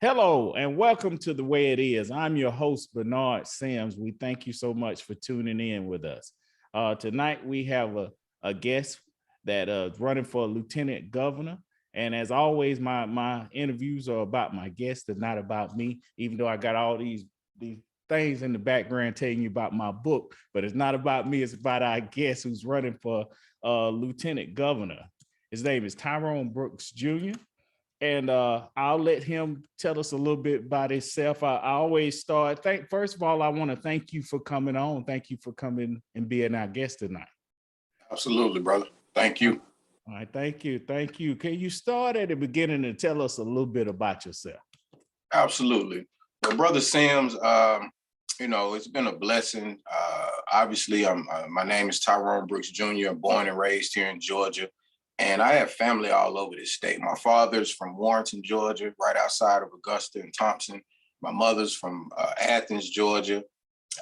Hello and welcome to The Way It Is. I'm your host, Barnard Sims. We thank you so much for tuning in with us. Tonight we have a guest that is running for lieutenant governor. And as always, my interviews are about my guests and not about me, even though I got all these things in the background telling you about my book, but it's not about me, it's about our guest who's running for lieutenant governor. His name is Tyrone Brooks Jr. And I'll let him tell us a little bit about himself. I always start, first of all, I want to thank you for coming on. Thank you for coming and being our guest tonight. Absolutely, brother. Thank you. All right, thank you. Thank you. Can you start at the beginning and tell us a little bit about yourself? Absolutely. Well, Brother Sims, it's been a blessing. Obviously, my name is Tyrone Brooks Jr. I'm born and raised here in Georgia. And I have family all over this state. My father's from Warrenton, Georgia, right outside of Augusta and Thompson. My mother's from Athens, Georgia.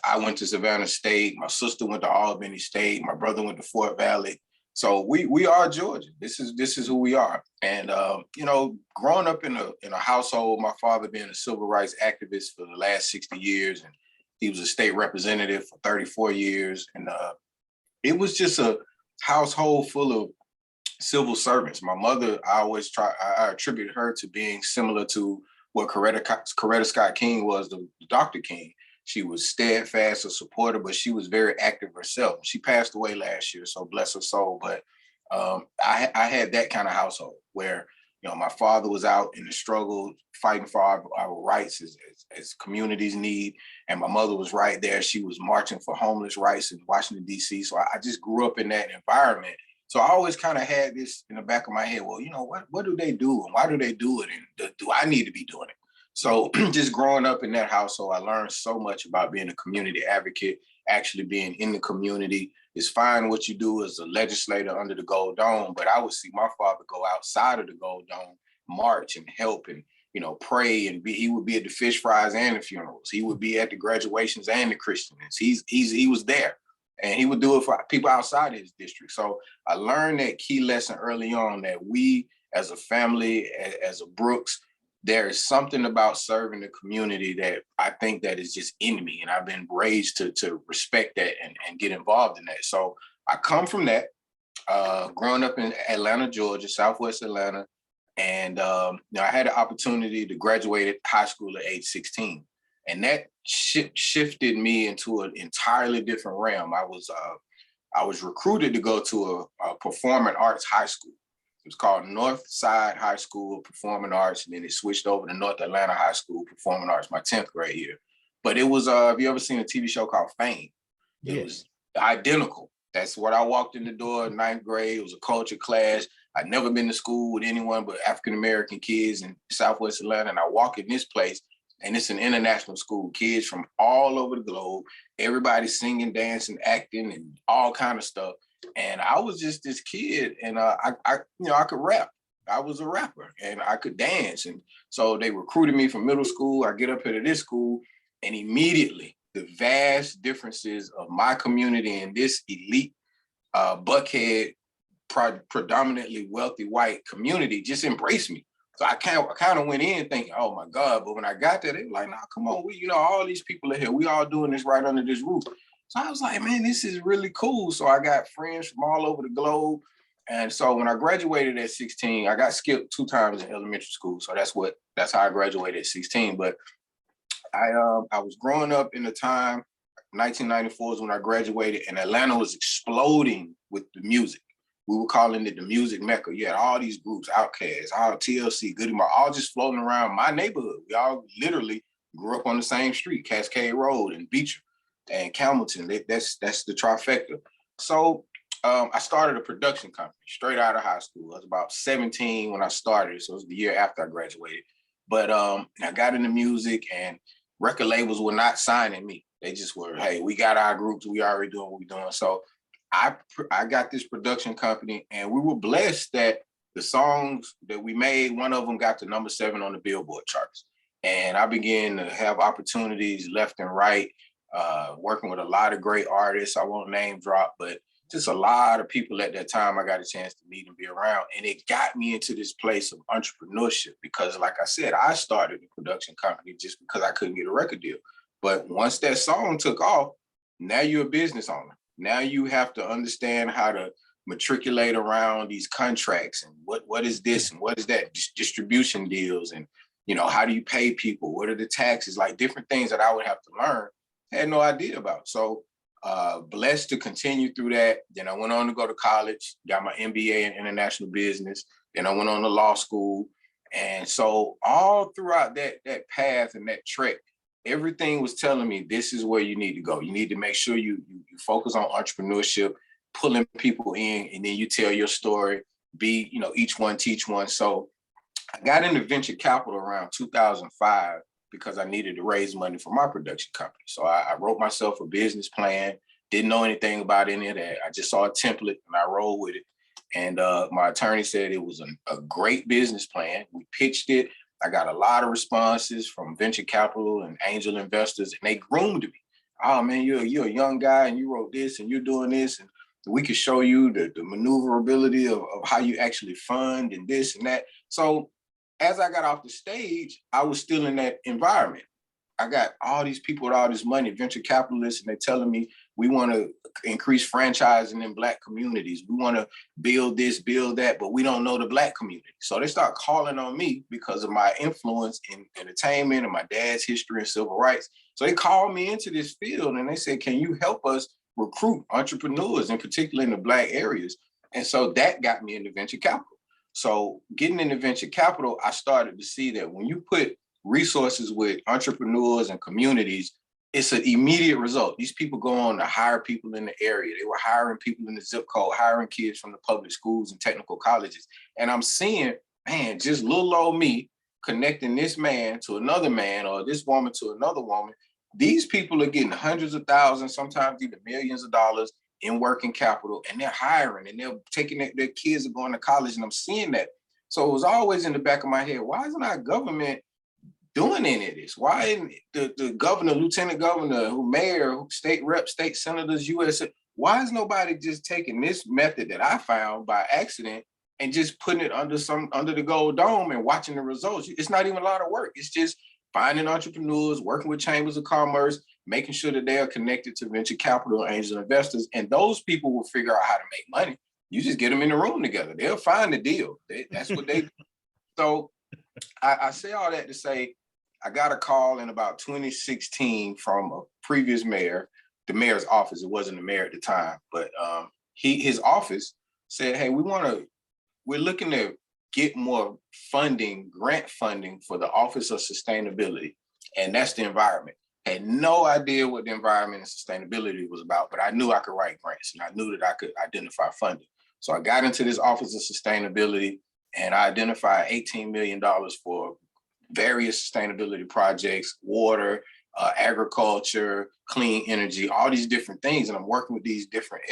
I went to Savannah State. My sister went to Albany State. My brother went to Fort Valley. So we are Georgia. This is who we are. And growing up in a household, my father being a civil rights activist for the last 60 years, and he was a state representative for 34 years. And it was just a household full of civil servants. My mother, I attribute her to being similar to what Coretta Scott King was, the Dr. King. She was steadfast, a supporter, but she was very active herself. She passed away last year, so bless her soul. But I had that kind of household where, my father was out in the struggle, fighting for our rights as communities need. And my mother was right there. She was marching for homeless rights in Washington, D.C. So I just grew up in that environment. So I always kind of had this in the back of my head, well, what do they do and why do they do it? And do I need to be doing it? So just growing up in that household, I learned so much about being a community advocate, actually being in the community. It's fine what you do as a legislator under the Gold Dome, but I would see my father go outside of the Gold Dome, march and help and, pray, and he would be at the fish fries and the funerals. He would be at the graduations and the Christians. He was there. And he would do it for people outside of his district. So I learned that key lesson early on that we as a family, as a Brooks, there is something about serving the community that I think that is just in me. And I've been raised to respect that and get involved in that. So I come from that, growing up in Atlanta, Georgia, Southwest Atlanta. And I had the opportunity to graduate at high school at age 16. And that shifted me into an entirely different realm. I was recruited to go to a performing arts high school. It was called North Side High School of Performing Arts, and then it switched over to North Atlanta High School of Performing Arts my 10th grade year. But it was, have you ever seen a TV show called Fame? It was identical. That's what I walked in the door in 9th grade. It was a culture class. I'd never been to school with anyone but African-American kids in Southwest Atlanta. And I walk in this place, and it's an international school, kids from all over the globe, everybody singing, dancing, acting, and all kind of stuff. And I was just this kid, and I could rap. I was a rapper, and I could dance. And so they recruited me from middle school. I get up here to this school, and immediately the vast differences of my community and this elite Buckhead, predominantly wealthy white community just embraced me. So I kind of went in thinking, oh my God, but when I got there, they were like, nah, come on, all these people are here. We all doing this right under this roof. So I was like, man, this is really cool. So I got friends from all over the globe. And so when I graduated at 16, I got skipped 2 times in elementary school. So that's how I graduated at 16. But I was growing up in the time, 1994 is when I graduated, and Atlanta was exploding with the music. We were calling it the music Mecca. You had all these groups, Outkast, all TLC, Goody Mob, all just floating around my neighborhood. We all literally grew up on the same street, Cascade Road and Beecher and Campbellton. That's the trifecta. So I started a production company straight out of high school. I was about 17 when I started, so it was the year after I graduated. But I got into music, and record labels were not signing me. They just were, hey, we got our groups, we already doing what we're doing. So I got this production company, and we were blessed that the songs that we made, one of them got to number 7 on the Billboard charts. And I began to have opportunities left and right, working with a lot of great artists. I won't name drop, but just a lot of people at that time I got a chance to meet and be around. And it got me into this place of entrepreneurship because, like I said, I started a production company just because I couldn't get a record deal. But once that song took off, now you're a business owner. Now you have to understand how to matriculate around these contracts and what is this and what is that, distribution deals, and how do you pay people? What are the taxes? Like different things that I would have to learn, I had no idea about. So blessed to continue through that. Then I went on to go to college, got my MBA in international business. Then I went on to law school. And so all throughout that path and that trek, everything was telling me this is where you need to go. You need to make sure you focus on entrepreneurship, pulling people in, and then you tell your story, be, each one teach one. So I got into venture capital around 2005 because I needed to raise money for my production company. So I wrote myself a business plan, didn't know anything about any of that. I just saw a template and I rolled with it. And my attorney said it was a great business plan. We pitched it. I got a lot of responses from venture capital and angel investors, and they groomed me. Oh man, you're a young guy and you wrote this and you're doing this, and we could show you the maneuverability of how you actually fund and this and that. So as I got off the stage, I was still in that environment. I got all these people with all this money, venture capitalists, and they're telling me we want to increase franchising in Black communities. We want to build this, build that, but we don't know the Black community. So they start calling on me because of my influence in entertainment and my dad's history in civil rights. So they called me into this field and they said, can you help us recruit entrepreneurs, in particular in the Black areas? And so that got me into venture capital. So getting into venture capital, I started to see that when you put resources with entrepreneurs and communities, it's an immediate result. These people go on to hire people in the area. They were hiring people in the zip code, hiring kids from the public schools and technical colleges. And I'm seeing, man, just little old me connecting this man to another man or this woman to another woman. These people are getting hundreds of thousands, sometimes even millions of dollars in working capital, and they're hiring and they're taking their kids are going to college, and I'm seeing that. So it was always in the back of my head, why isn't our government doing any of this? Why isn't the governor, lieutenant governor, mayor, state rep, state senators, US, why is nobody just taking this method that I found by accident and just putting it under the gold dome and watching the results? It's not even a lot of work. It's just finding entrepreneurs, working with chambers of commerce, making sure that they are connected to venture capital, angel investors, and those people will figure out how to make money. You just get them in the room together. They'll find the deal. That's what they do. So I say all that to say, I got a call in about 2016 from a previous mayor, the mayor's office. It wasn't the mayor at the time, but his office said, hey, we're looking to get more funding, grant funding for the Office of Sustainability. And that's the environment. Had no idea what the environment and sustainability was about, but I knew I could write grants and I knew that I could identify funding. So I got into this Office of Sustainability and I identified $18 million for various sustainability projects, water, agriculture, clean energy, all these different things. And I'm working with these different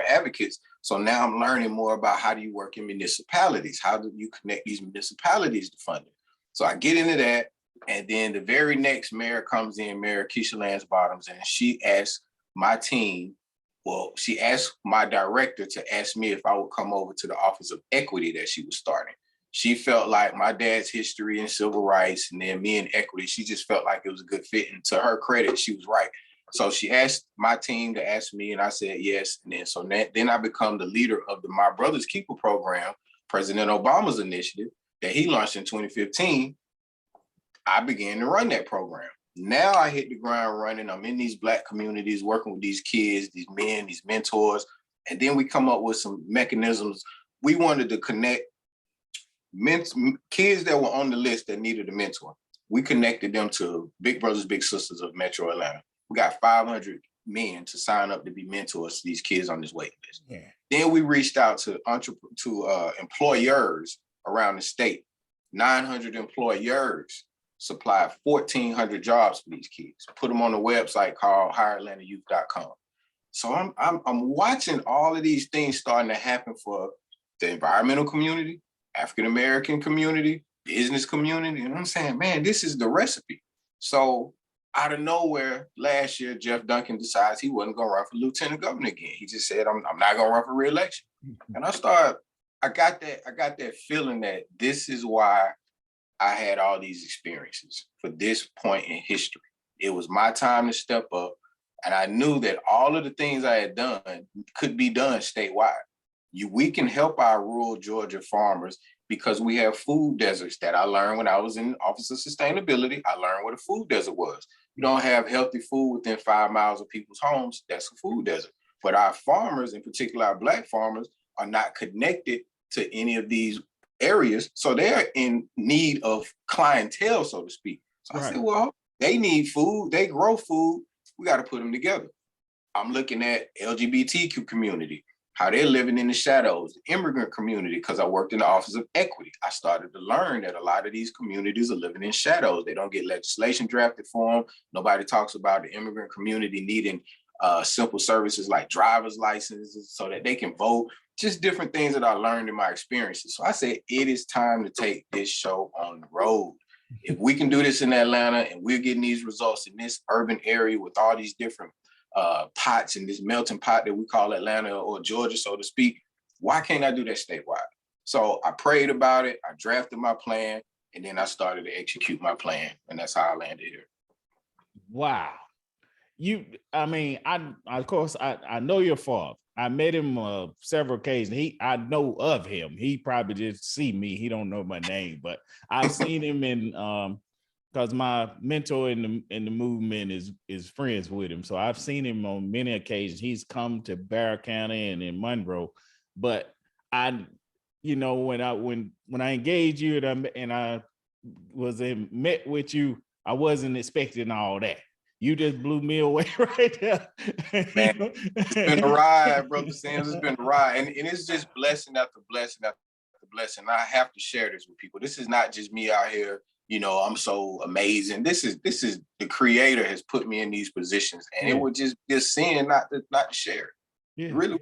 advocates. So now I'm learning more about how do you work in municipalities? How do you connect these municipalities to funding? So I get into that. And then the very next mayor comes in, Mayor Keisha Lance Bottoms, and she asked my team, she asked my director to ask me if I would come over to the Office of Equity that she was starting. She felt like my dad's history in civil rights and then me in equity, she just felt like it was a good fit. And to her credit, she was right. So she asked my team to ask me, and I said yes. And then I become the leader of the My Brother's Keeper program, President Obama's initiative that he launched in 2015. I began to run that program. Now I hit the ground running. I'm in these Black communities, working with these kids, these men, these mentors. And then we come up with some mechanisms. We wanted to connect kids that were on the list that needed a mentor. We connected them to Big Brothers, Big Sisters of Metro Atlanta. We got 500 men to sign up to be mentors to these kids on this waiting list. Yeah. Then we reached out to employers around the state. 900 employers supplied 1,400 jobs for these kids. Put them on a website called HireAtlantaYouth.com. So I'm watching all of these things starting to happen for the environmental community, African-American community, business community. And I'm saying, man, this is the recipe. So out of nowhere, last year, Jeff Duncan decides he wasn't going to run for lieutenant governor again. He just said, I'm not going to run for re-election. And I got that feeling that this is why I had all these experiences for this point in history. It was my time to step up. And I knew that all of the things I had done could be done statewide. We can help our rural Georgia farmers because we have food deserts that I learned when I was in Office of Sustainability. I learned what a food desert was. You don't have healthy food within 5 miles of people's homes. That's a food desert. But our farmers, in particular our Black farmers, are not connected to any of these areas. So they're in need of clientele, so to speak. So I said, well, they need food. They grow food. We got to put them together. I'm looking at LGBTQ community, how they're living in the shadows, the immigrant community, because I worked in the Office of Equity. I started to learn that a lot of these communities are living in shadows. They don't get legislation drafted for them. Nobody talks about the immigrant community needing simple services like driver's licenses so that they can vote, just different things that I learned in my experiences. So I said, it is time to take this show on the road. If we can do this in Atlanta and we're getting these results in this urban area with all these different pots and this melting pot that we call Atlanta or Georgia, so to speak, why can't I do that statewide? So I prayed about it, I drafted my plan, and then I started to execute my plan. And that's how I landed here. Wow. Of course, I know your father. I met him several occasions. I know of him. He probably just see me. He don't know my name, but I've seen him in because my mentor in the movement is friends with him. So I've seen him on many occasions. He's come to Barrow County and in Monroe. But when I engaged you and I met with you, I wasn't expecting all that. You just blew me away right there. Man, it's been a ride, Brother Sims. It's been a ride. And it's just blessing after blessing after blessing. I have to share this with people. This is not just me out here, I'm so amazing. This is the Creator has put me in these positions. And it would just be a sin not to share it. Yeah. It really.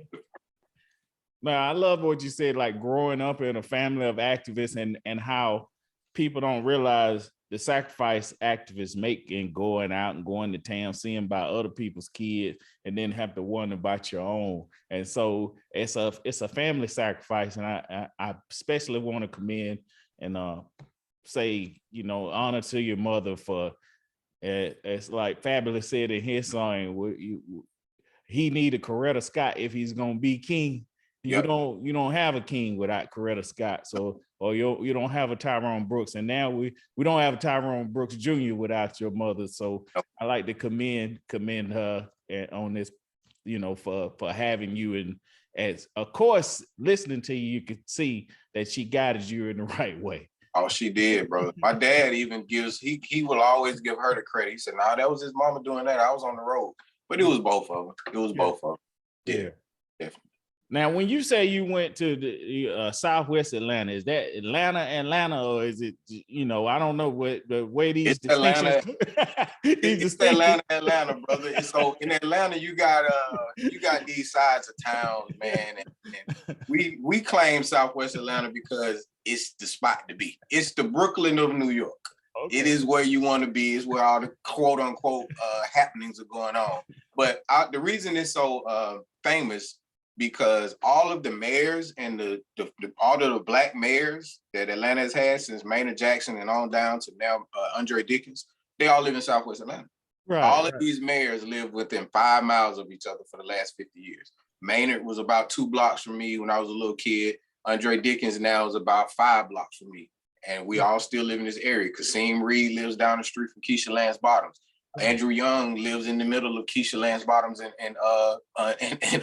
Man, I love what you said, like growing up in a family of activists and how people don't realize the sacrifice activists make in going out and going to town, seeing about other people's kids, and then have to wonder about your own. And so it's a family sacrifice. And I especially want to commend and say, honor to your mother for, it's like Fabulous said in his song, he needed Coretta Scott if he's gonna be king. You don't have a king without Coretta Scott. So, or you don't have a Tyrone Brooks. And now we don't have a Tyrone Brooks Jr. without your mother. So I like to commend her on this, for having you. And as of course, listening to you could see that she guided you in the right way. Oh, she did, brother. My dad even he will always give her the credit. He said, "No, that was his mama doing that. I was on the road." But it was both of them. It was both of them. Yeah, definitely. Now, when you say you went to the Southwest Atlanta, is that Atlanta, or is it, I don't know what the way these distinctions. It's Atlanta, brother. So in Atlanta, you got these sides of towns, man, and we claim Southwest Atlanta because it's the spot to be. It's the Brooklyn of New York. Okay. It is where you want to be. It's where all the quote unquote happenings are going on. But the reason it's so famous, because all of the mayors and all of the Black mayors that Atlanta has had since Maynard Jackson and on down to now Andre Dickens, they all live in Southwest Atlanta. Right, all of these mayors live within 5 miles of each other for the last 50 years. Maynard was about 2 blocks from me when I was a little kid. Andre Dickens now is about 5 blocks from me. And we all still live in this area. Kasim Reed lives down the street from Keisha Lance Bottoms. Andrew Young lives in the middle of Keisha Lance Bottoms and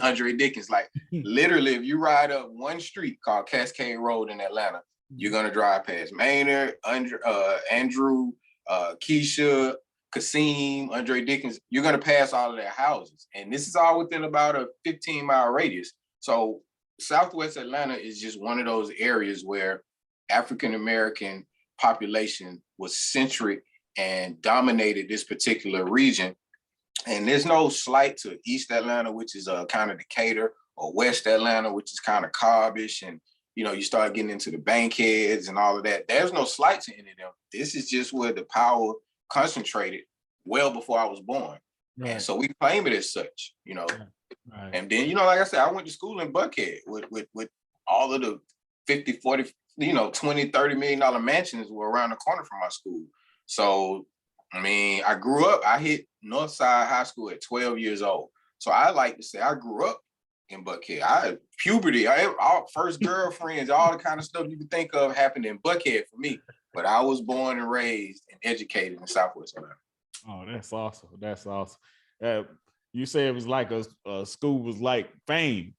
Andre Dickens. Like literally, if you ride up one street called Cascade Road in Atlanta, you're gonna drive past Maynard, Andrew, Keisha, Kasim, Andre Dickens. You're gonna pass all of their houses, and this is all within about a 15-mile radius. So Southwest Atlanta is just one of those areas where African American population was centric and dominated this particular region. And there's no slight to East Atlanta, which is kind of Decatur, or West Atlanta, which is kind of Cobbish. And, you start getting into the Bankheads and all of that. There's no slight to any of them. This is just where the power concentrated well before I was born. Right. And so we claim it as such, you know. Right. And then, you know, like I said, I went to school in Buckhead with all of the 50, 40, you know, 20, $30 million mansions were around the corner from my school. So, I mean, I grew up, I hit Northside High School at 12 years old. So I like to say I grew up in Buckhead. Puberty, all first girlfriends, all the kind of stuff you can think of happened in Buckhead for me. But I was born and raised and educated in Southwest Atlanta. Oh, that's awesome. That's awesome. You say it was like a school was like fame.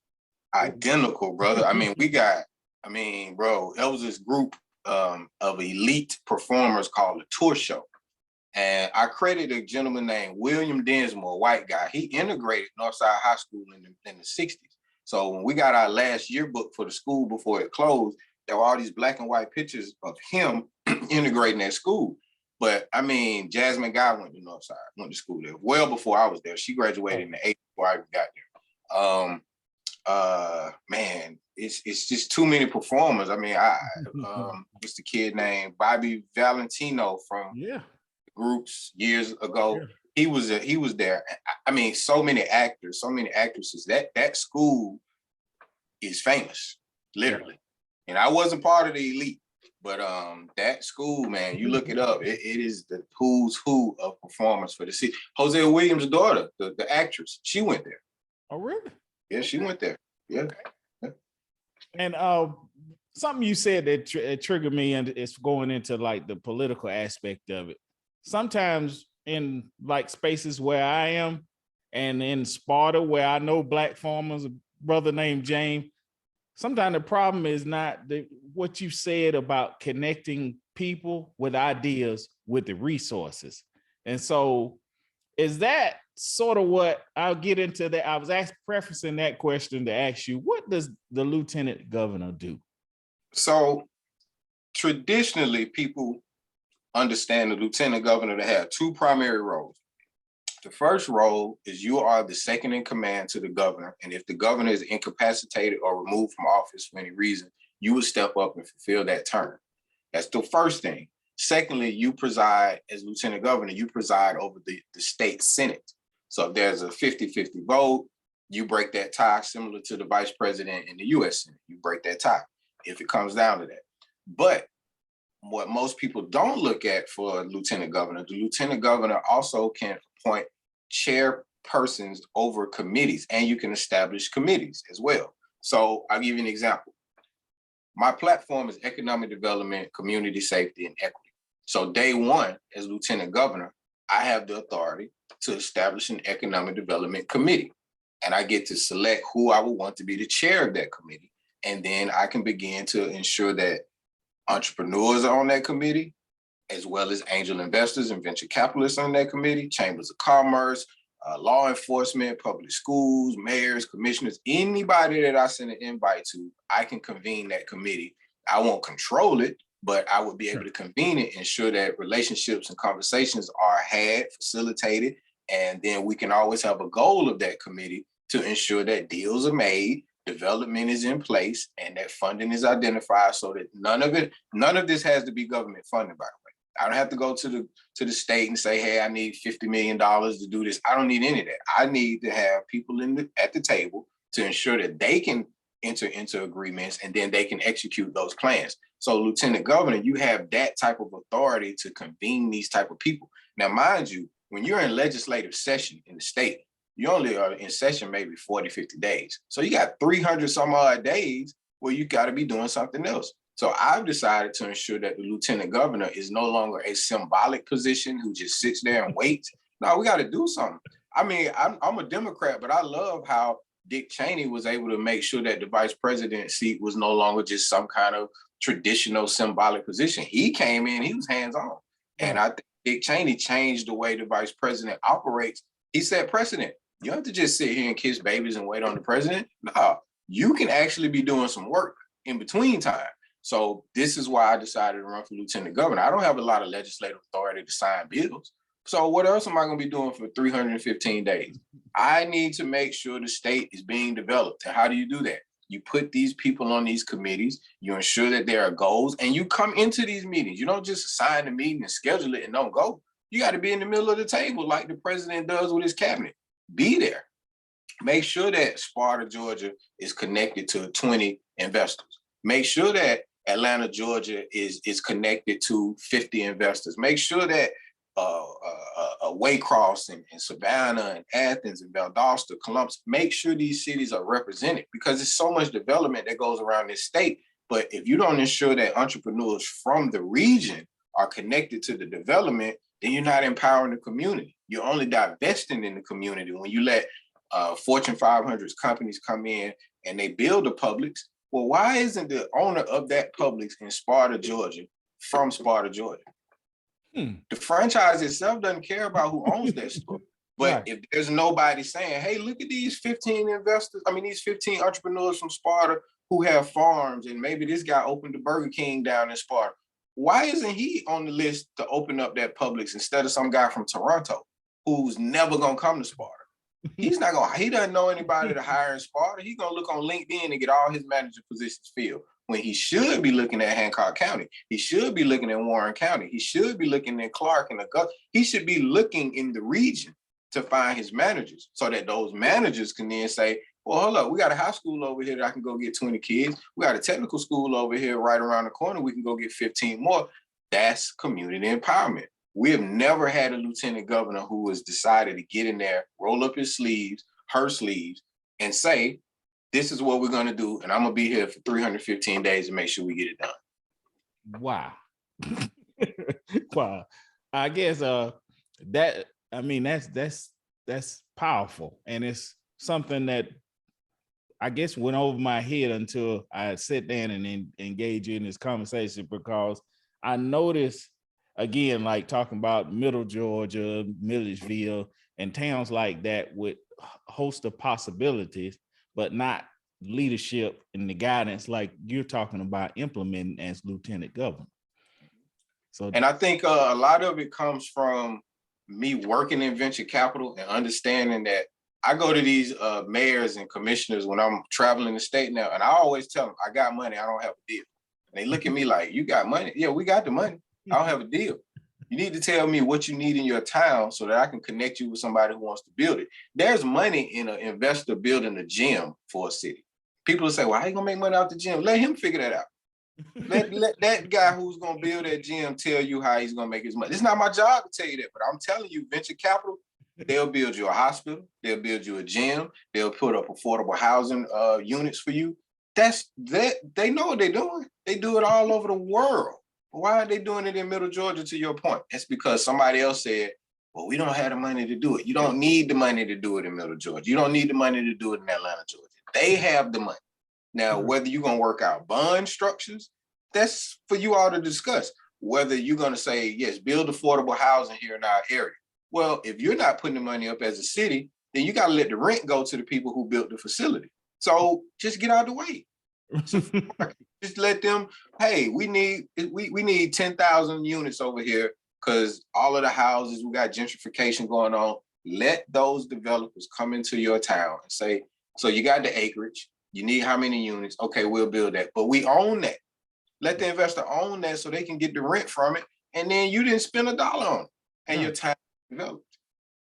Identical, brother. I mean, bro, there was this group of elite performers called the Tour Show. And I credited a gentleman named William Densmore, a white guy. He integrated Northside High School in the 60s. So when we got our last yearbook for the school before it closed, there were all these black and white pictures of him integrating that school. But I mean, Jasmine Guy went to Northside, went to school there well before I was there. She graduated in the 80s before I even got there. Man, it's just too many performers. I mean, what's the kid named Bobby Valentino from groups years ago. He was there. I mean, so many actors, so many actresses. That school is famous, literally. And I wasn't part of the elite, but that school, man, you look it up. It is the who's who of performers for the city. Hosea Williams' daughter, the actress, she went there. Oh, really? Yeah, she went there. Yeah. And something you said that triggered me, and it's going into like the political aspect of it. Sometimes in like spaces where I am, and in Sparta where I know black farmers, a brother named James, sometimes the problem is not what you said about connecting people with ideas with the resources. And so is that sort of what I'll get into that? I was prefacing that question to ask you, what does the lieutenant governor do? So traditionally, people understand the lieutenant governor to have two primary roles. The first role is you are the second in command to the governor. And if the governor is incapacitated or removed from office for any reason, you would step up and fulfill that term. That's the first thing. Secondly, you preside as lieutenant governor, you preside over the state senate. So if there's a 50-50 vote, you break that tie, similar to the vice president in the US Senate. You break that tie if it comes down to that. But what most people don't look at for lieutenant governor, the lieutenant governor also can appoint chairpersons over committees, and you can establish committees as well. So I'll give you an example. My platform is economic development, community safety, and equity. So day one, as lieutenant governor, I have the authority to establish an economic development committee, and I get to select who I would want to be the chair of that committee. And then I can begin to ensure that entrepreneurs are on that committee, as well as angel investors and venture capitalists on that committee, chambers of commerce, law enforcement, public schools, mayors, commissioners, anybody that I send an invite to, I can convene that committee. I won't control it, but I would be able to convene it, ensure that relationships and conversations are had, facilitated, and then we can always have a goal of that committee to ensure that deals are made, development is in place, and that funding is identified so that none of this has to be government funded, by the way. I don't have to go to the state and say, hey, I need $50 million to do this. I don't need any of that. I need to have people at the table to ensure that they can enter into agreements and then they can execute those plans. So Lieutenant Governor, you have that type of authority to convene these type of people. Now, mind you, when you're in legislative session in the state, you only are in session maybe 40, 50 days. So you got 300 some odd days where you got to be doing something else. So I've decided to ensure that the lieutenant governor is no longer a symbolic position who just sits there and waits. No, we got to do something. I mean, I'm a Democrat, but I love how Dick Cheney was able to make sure that the vice president seat was no longer just some kind of traditional symbolic position. He came in, he was hands-on. And I think Dick Cheney changed the way the vice president operates. He set precedent. You don't have to just sit here and kiss babies and wait on the president. No, you can actually be doing some work in between time. So this is why I decided to run for lieutenant governor. I don't have a lot of legislative authority to sign bills. So what else am I going to be doing for 315 days? I need to make sure the state is being developed. And how do you do that? You put these people on these committees, you ensure that there are goals, and you come into these meetings. You don't just assign the meeting and schedule it and don't go. You got to be in the middle of the table like the president does with his cabinet. Be there. Make sure that Sparta, Georgia is connected to 20 investors. Make sure that Atlanta, Georgia is connected to 50 investors. Make sure that Waycross and Savannah and Athens and Valdosta, Columbus, make sure these cities are represented, because there's so much development that goes around this state. But if you don't ensure that entrepreneurs from the region are connected to the development, then you're not empowering the community. You're only divesting in the community when you let Fortune 500 companies come in and they build a Publix. Well, why isn't the owner of that Publix in Sparta, Georgia, from Sparta, Georgia? The franchise itself doesn't care about who owns that store. But right. If there's nobody saying, hey, look at these 15 investors, these 15 entrepreneurs from Sparta who have farms, and maybe this guy opened the Burger King down in Sparta. Why isn't he on the list to open up that Publix instead of some guy from Toronto who's never gonna come to Sparta? He doesn't know anybody to hire in Sparta. He's gonna look on LinkedIn and get all his manager positions filled, when he should be looking at Hancock County. He should be looking at Warren County. He should be looking at Clark and Augusta. He should be looking in the region to find his managers, so that those managers can then say, well, hold up, we got a high school over here that I can go get 20 kids. We got a technical school over here right around the corner. We can go get 15 more. That's community empowerment. We have never had a lieutenant governor who has decided to get in there, roll up his sleeves, her sleeves, and say, this is what we're going to do, and I'm going to be here for 315 days to make sure we get it done. Wow. Wow. I guess that's powerful. And it's something that I guess went over my head until I sat down and engage in this conversation, because I noticed, again, like talking about Middle Georgia, Milledgeville, and towns like that with a host of possibilities, but not leadership and the guidance like you're talking about implementing as lieutenant governor. So, and I think a lot of it comes from me working in venture capital and understanding that I go to these mayors and commissioners when I'm traveling the state now, and I always tell them, I got money, I don't have a deal. And they look at me like, you got money? Yeah, we got the money. I don't have a deal. You need to tell me what you need in your town so that I can connect you with somebody who wants to build it. There's money in an investor building a gym for a city. People will say, well, how you gonna make money out the gym? Let him figure that out. Let that guy who's gonna build that gym tell you how he's gonna make his money. It's not my job to tell you that, but I'm telling you, venture capital, they'll build you a hospital, they'll build you a gym, they'll put up affordable housing units for you. They know what they're doing. They do it all over the world. Why are they doing it in Middle Georgia, to your point? It's because somebody else said, well, we don't have the money to do it. You don't need the money to do it in Middle Georgia. You don't need the money to do it in Atlanta, Georgia. They have the money. Now, whether you're going to work out bond structures, that's for you all to discuss. Whether you're going to say, yes, build affordable housing here in our area. Well, if you're not putting the money up as a city, then you got to let the rent go to the people who built the facility. So just get out of the way. Just let them, hey, we need 10,000 units over here because all of the houses, we got gentrification going on. Let those developers come into your town and say, so you got the acreage, you need how many units? Okay, we'll build that, but we own that. Let the investor own that so they can get the rent from it, and then you didn't spend $1 on it, and your town developed.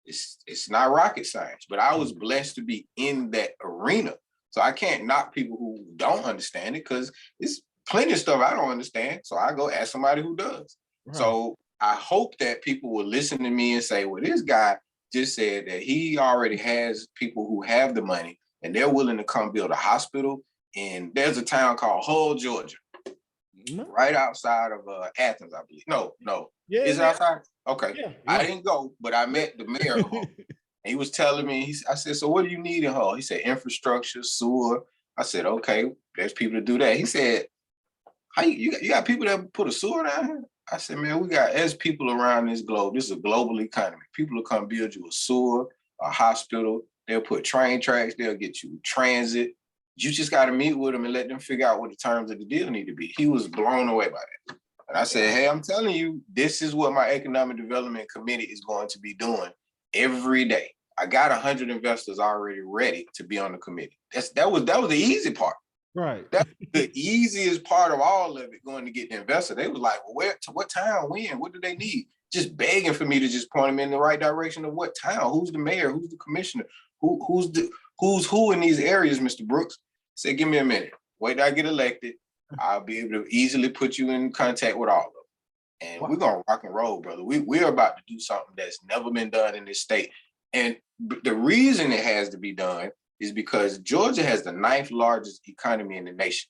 It's not rocket science, but I was blessed to be in that arena. So I can't knock people who don't understand it, because there's plenty of stuff I don't understand. So I go ask somebody who does. Right. So I hope that people will listen to me and say, well, this guy just said that he already has people who have the money and they're willing to come build a hospital. And there's a town called Hull, Georgia, right outside of Athens, I believe. No. Yeah, is it outside? Okay. Yeah. I didn't go, but I met the mayor of Hull. He was telling me, I said, so what do you need in Hull? He said, infrastructure, sewer. I said, okay, there's people to do that. He said, how you got people that put a sewer down here? I said, man, there's people around this globe. This is a global economy. People will come build you a sewer, a hospital. They'll put train tracks. They'll get you transit. You just got to meet with them and let them figure out what the terms of the deal need to be. He was blown away by that. And I said, hey, I'm telling you, this is what my economic development committee is going to be doing every day. I got 100 investors already ready to be on the committee. That was the easy part. Right. That's the easiest part of all of it, going to get the investor. They was like, well, where to what town, when, what do they need? Just begging for me to just point them in the right direction of what town, who's the mayor, who's the commissioner, who's who in these areas, Mr. Brooks. Say, give me a minute. Wait till I get elected. I'll be able to easily put you in contact with all of them. And Wow. we're gonna rock and roll, brother. We're about to do something that's never been done in this state. And the reason it has to be done is because Georgia has the 9th largest economy in the nation,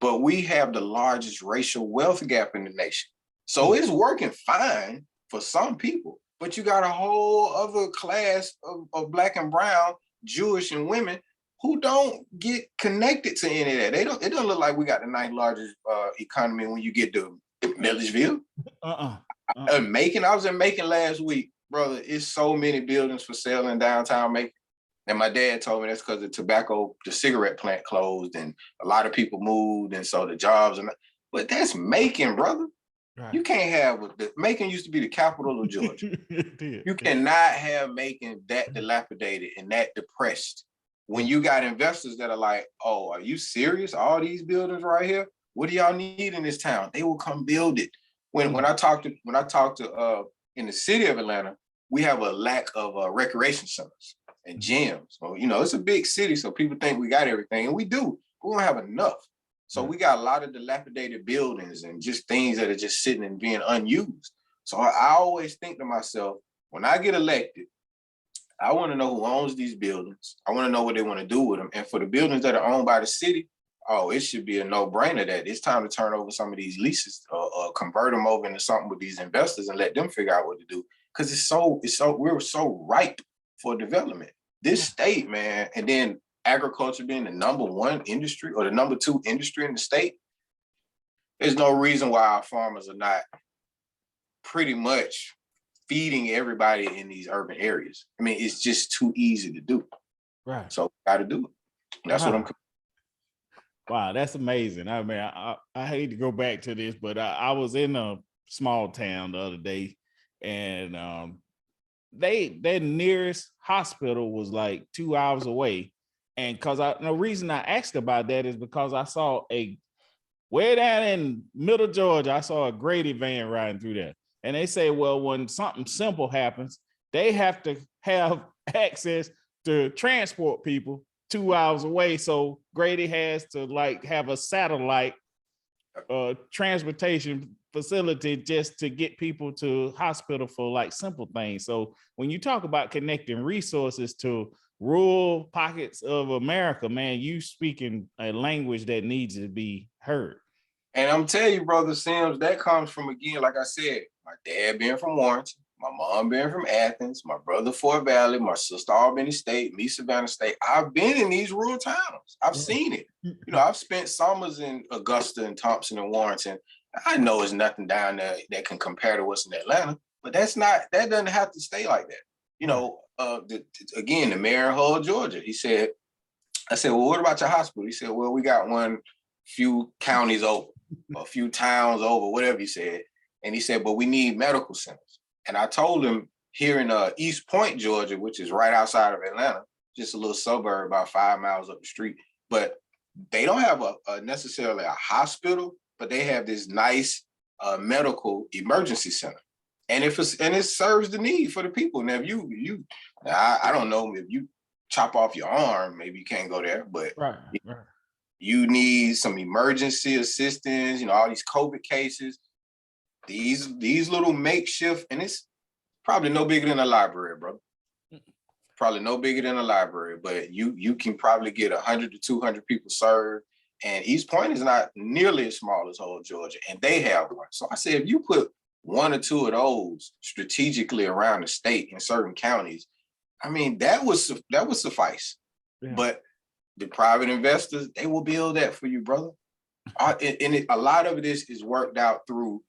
but we have the largest racial wealth gap in the nation. So it's working fine for some people, but you got a whole other class of Black and brown, Jewish and women who don't get connected to any of that. It don't look like we got the 9th largest economy when you get to Milledgeville. Macon, I was in Macon last week, brother. It's so many buildings for sale in downtown Macon. And my dad told me that's because the cigarette plant closed and a lot of people moved. And so the jobs, but that's Macon, brother. Right. You can't have, Macon used to be the capital of Georgia. You cannot have Macon that dilapidated and that depressed. When you got investors that are like, oh, are you serious? All these buildings right here? What do y'all need in this town? They will come build it. When I talk to in the city of Atlanta, we have a lack of recreation centers and gyms. So, it's a big city, so people think we got everything, and we do. We don't have enough. So we got a lot of dilapidated buildings and just things that are just sitting and being unused. So I always think to myself, when I get elected, I want to know who owns these buildings. I want to know what they want to do with them. And for the buildings that are owned by the city, it should be a no-brainer that it's time to turn over some of these leases or convert them over into something with these investors and let them figure out what to do. Because we're so ripe for development. This state, man, and then agriculture being the #1 industry or the #2 industry in the state, there's no reason why our farmers are not pretty much feeding everybody in these urban areas. I mean, it's just too easy to do. Right. So got to do it. That's what I'm. Wow, that's amazing. I mean, I hate to go back to this, but I was in a small town the other day, and their nearest hospital was like 2 hours away. And the reason I asked about that is because I saw way down in middle Georgia, I saw a Grady van riding through there. And they say, well, when something simple happens, they have to have access to transport people 2 hours away. So Grady has to have a satellite transportation facility just to get people to hospital for simple things. So when you talk about connecting resources to rural pockets of America, man, you speaking a language that needs to be heard. And I'm telling you, Brother Sims, that comes from, again, like I said, my dad being from Warrenton, my mom being from Athens, my brother Fort Valley, my sister Albany State, me Savannah State. I've been in these rural towns. I've seen it. I've spent summers in Augusta and Thompson and Warrenton. I know it's nothing down there that can compare to what's in Atlanta, but that doesn't have to stay like that. Again, the mayor of Hull, Georgia, I said, well, what about your hospital? He said, well, we got one few counties over, a few towns over, whatever he said. And he said, but we need medical centers. And I told him here in East Point, Georgia, which is right outside of Atlanta, just a little suburb about 5 miles up the street, but they don't have necessarily a hospital, but they have this nice medical emergency center. And it serves the need for the people. Now, if I don't know, if you chop off your arm, maybe you can't go there, but you need some emergency assistance, all these COVID cases, these little makeshift, and it's probably no bigger than a library, bro. Probably no bigger than a library, but you can probably get 100 to 200 people served. And East Point is not nearly as small as whole Georgia, and they have one. So I said, if you put 1 or 2 of those strategically around the state in certain counties, I mean, that would suffice. Yeah. But the private investors, they will build that for you, brother. And a lot of this is worked out through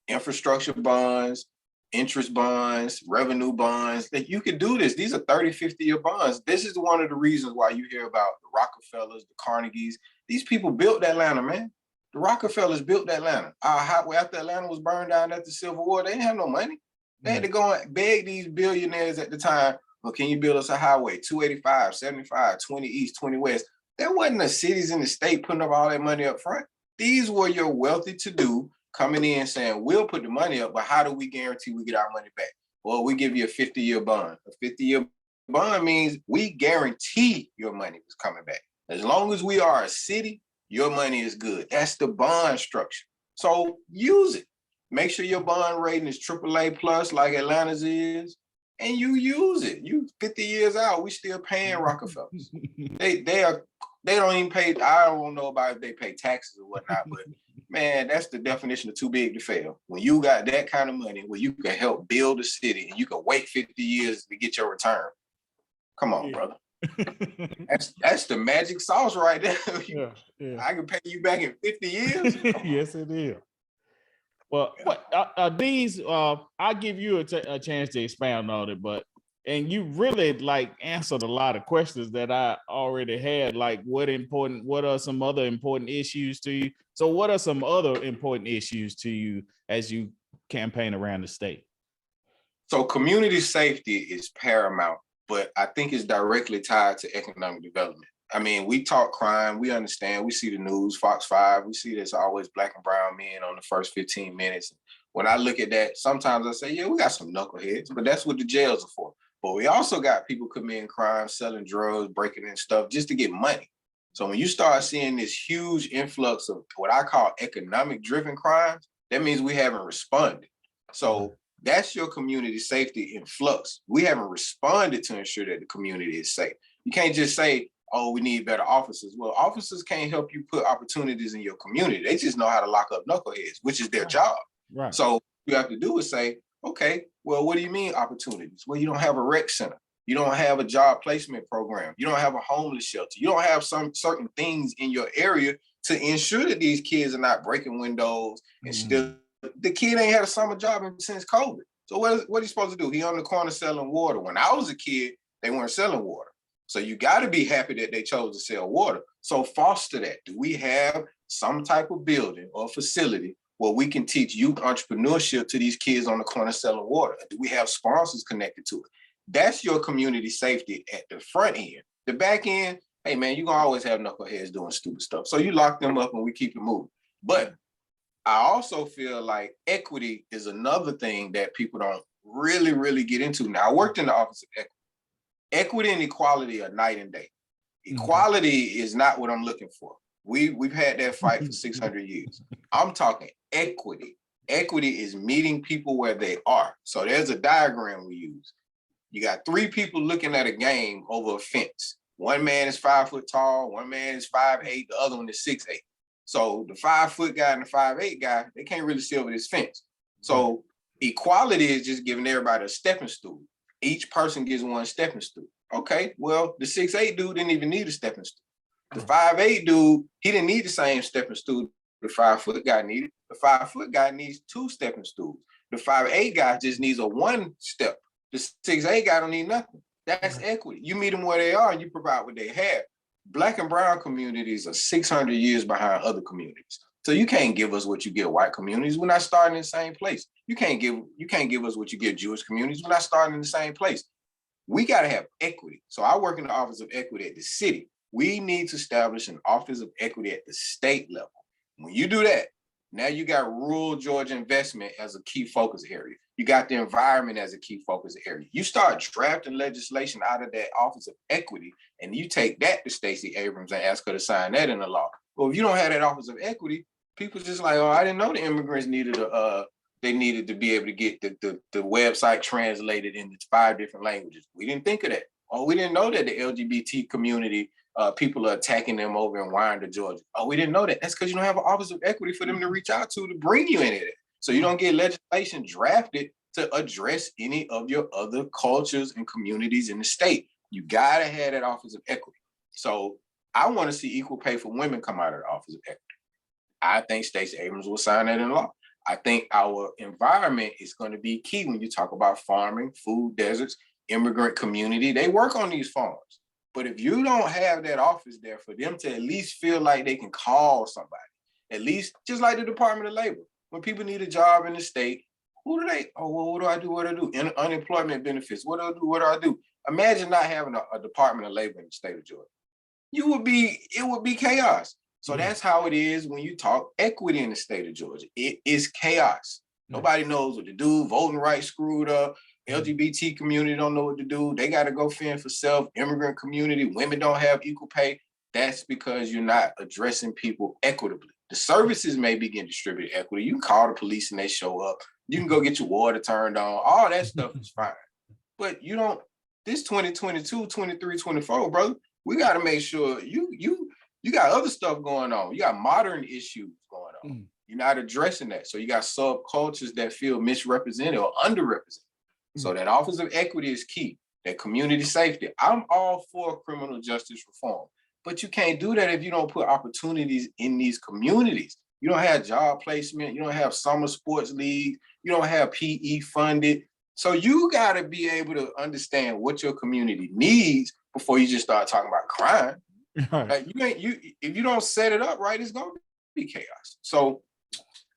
infrastructure bonds, interest bonds, revenue bonds, that you can do this. These are 30, 50-year bonds. This is one of the reasons why you hear about the Rockefellers, the Carnegies. These people built Atlanta, man. The Rockefellers built Atlanta. Our highway after Atlanta was burned down after the Civil War, they didn't have no money. They had to go and beg these billionaires at the time, well, can you build us a highway, 285, 75, 20 East, 20 West? There wasn't the cities in the state putting up all that money up front. These were your wealthy to-do coming in saying, we'll put the money up, but how do we guarantee we get our money back? Well, we give you a 50-year bond. A 50-year bond means we guarantee your money is coming back. As long as we are a city, your money is good. That's the bond structure. So use it. Make sure your bond rating is AAA plus like Atlanta's is, and you use it. You 50 years out, we still paying Rockefellers. They don't even pay. I don't know about if they pay taxes or whatnot, but man, that's the definition of too big to fail. When you got that kind of money where you can help build a city and you can wait 50 years to get your return. Come on, brother. That's the magic sauce right there. I can pay you back in 50 years. Yes, it is. Well, what these? I'll give you a chance to expound on it, and you really like answered a lot of questions that I already had. Like, what are some other important issues to you? So, what are some other important issues to you as you campaign around the state? So, community safety is paramount, but I think it's directly tied to economic development. I mean, we talk crime, we understand, we see the news, Fox 5, we see there's always black and brown men on the first 15 minutes. When I look at that, sometimes I say, yeah, we got some knuckleheads, but that's what the jails are for. But we also got people committing crimes, selling drugs, breaking in stuff just to get money. So when you start seeing this huge influx of what I call economic driven crimes, that means we haven't responded. So that's your community safety in flux. We haven't responded to ensure that the community is safe. You can't just say, oh, we need better officers. Well, officers can't help you put opportunities in your community. They just know how to lock up knuckleheads, which is their job. Right. So what you have to do is say, okay, well, what do you mean opportunities? Well, you don't have a rec center. You don't have a job placement program. You don't have a homeless shelter. You don't have some certain things in your area to ensure that these kids are not breaking windows and still. The kid ain't had a summer job since COVID. So what is he supposed to do? He on the corner selling water. When I was a kid, they weren't selling water. So you got to be happy that they chose to sell water. So foster that. Do we have some type of building or facility where we can teach youth entrepreneurship to these kids on the corner selling water? Do we have sponsors connected to it? That's your community safety at the front end. The back end, hey man, you're gonna always have knuckleheads doing stupid stuff. So you lock them up and we keep it moving. But I also feel like equity is another thing that people don't really get into. Now, I worked in the Office of Equity. Equity and equality are night and day. Equality is not what I'm looking for. We've had that fight for 600 years. I'm talking equity. Equity is meeting people where they are. So there's a diagram we use. You got three people looking at a game over a fence. One man is 5 foot tall, one man is 5'8", the other one is 6'8". So the 5 foot guy and the 5'8" guy, they can't really see over this fence. So equality is just giving everybody a stepping stool. Each person gets one stepping stool. Okay, well, the 6'8" dude didn't even need a stepping stool. The 5'8" dude, he didn't need the same stepping stool the 5 foot guy needed. The 5 foot guy needs 2 stepping stools. The 5'8" guy just needs a 1 step. The 6'8" guy don't need nothing. That's equity. You meet them where they are and you provide what they have. Black and brown communities are 600 years behind other communities. So you can't give us what you give white communities. We're not starting in the same place. You can't give us what you give Jewish communities. We're not starting in the same place. We got to have equity. So I work in the Office of Equity at the city. We need to establish an Office of Equity at the state level. When you do that, now you got rural Georgia investment as a key focus area. You got the environment as a key focus area. You start drafting legislation out of that Office of Equity, and you take that to Stacey Abrams and ask her to sign that in the law. Well, if you don't have that Office of Equity, people just like, oh, I didn't know the immigrants needed they needed to be able to get the website translated into 5 different languages. We didn't think of that. Oh, we didn't know that the LGBT community, people are attacking them over in Winder, Georgia. Oh, we didn't know that. That's because you don't have an Office of Equity for them to reach out to bring you into it. So you don't get legislation drafted to address any of your other cultures and communities in the state. You got to have that Office of Equity. So I want to see equal pay for women come out of the Office of Equity. I think Stacey Abrams will sign that into law. I think our environment is going to be key when you talk about farming, food deserts, immigrant community. They work on these farms. But if you don't have that office there for them to at least feel like they can call somebody, at least just like the Department of Labor, when people need a job in the state, who do they, oh, well, what do I do? What do I do? Unemployment benefits. What do I do? What do I do? Imagine not having a Department of Labor in the state of Georgia. it would be chaos. So Yeah. that's how it is when you talk equity in the state of Georgia. It is chaos. Nobody knows what to do. Voting rights screwed up. LGBT community don't know what to do. They got to go fend for self. Immigrant community, women don't have equal pay. That's because you're not addressing people equitably. The services may be getting distributed equity. You can call the police and they show up. You can go get your water turned on. All that stuff is fine. But you don't, this 2022, 23, 24, brother, we got to make sure you got other stuff going on. You got modern issues going on. You're not addressing that. So you got subcultures that feel misrepresented or underrepresented. So that office of equity is key. That community safety. I'm all for criminal justice reform, but you can't do that if you don't put opportunities in these communities. You don't have job placement. You don't have summer sports league. You don't have PE funded. So you got to be able to understand what your community needs before you just start talking about crime. Like if you don't set it up right, it's going to be chaos. So,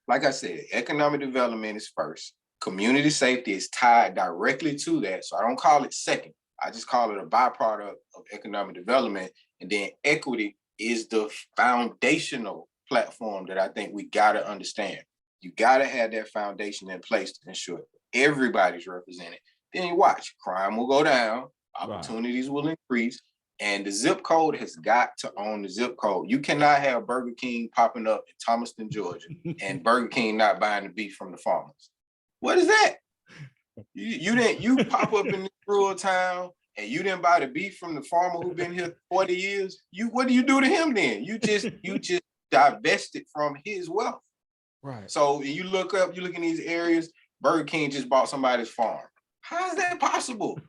like I said, economic development is first. Community safety is tied directly to that. So I don't call it second. I just call it a byproduct of economic development. And then equity is the foundational platform that I think we got to understand. You got to have that foundation in place to ensure everybody's represented. Then you watch, crime will go down, opportunities will increase, and the zip code has got to own the zip code. You cannot have Burger King popping up in Thomaston, Georgia, and Burger King not buying the beef from the farmers. What is that? You pop up in this rural town and you didn't buy the beef from the farmer who's been here 40 years. What do you do to him then? You just divested from his wealth. Right. So you look in these areas, Burger King just bought somebody's farm. How is that possible?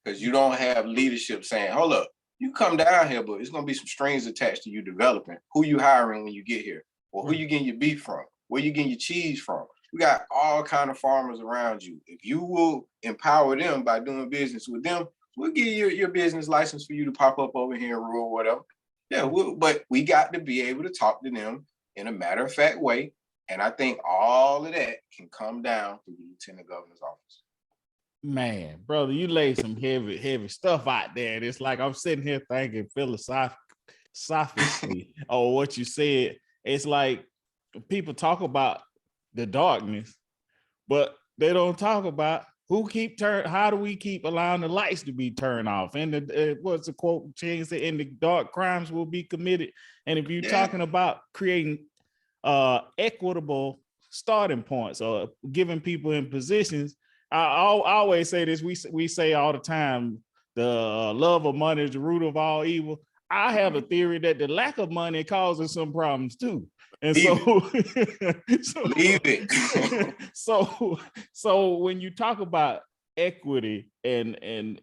Because you don't have leadership saying, hold up, you come down here, but it's gonna be some strings attached to you developing. Who you hiring when you get here? Or who you getting your beef from? Where you getting your cheese from? You got all kind of farmers around you. If you will empower them by doing business with them, we'll give you your business license for you to pop up over here in rural, whatever. Yeah, but we got to be able to talk to them in a matter-of-fact way. And I think all of that can come down through the lieutenant governor's office. Man, brother, you laid some heavy stuff out there. And it's like I'm sitting here thinking philosophically or what you said. It's like people talk about the darkness, but they don't talk about how do we keep allowing the lights to be turned off? And what's the quote Chang said, in the dark crimes will be committed. And if you're talking about creating equitable starting points or giving people in positions, I always say this, we say all the time, the love of money is the root of all evil. I have a theory that the lack of money causes some problems too. And leave it. So when you talk about equity and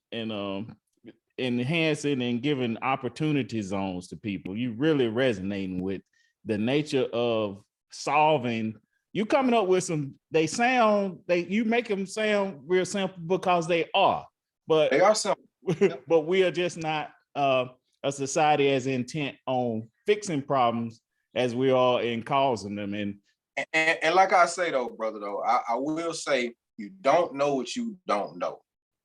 enhancing and giving opportunity zones to people, you really resonating with the nature of solving. You coming up with some, you make them sound real simple because they are, but they are simple. But we are just not a society as intent on fixing problems as we are in causing them. And like I say though, brother, I will say you don't know what you don't know.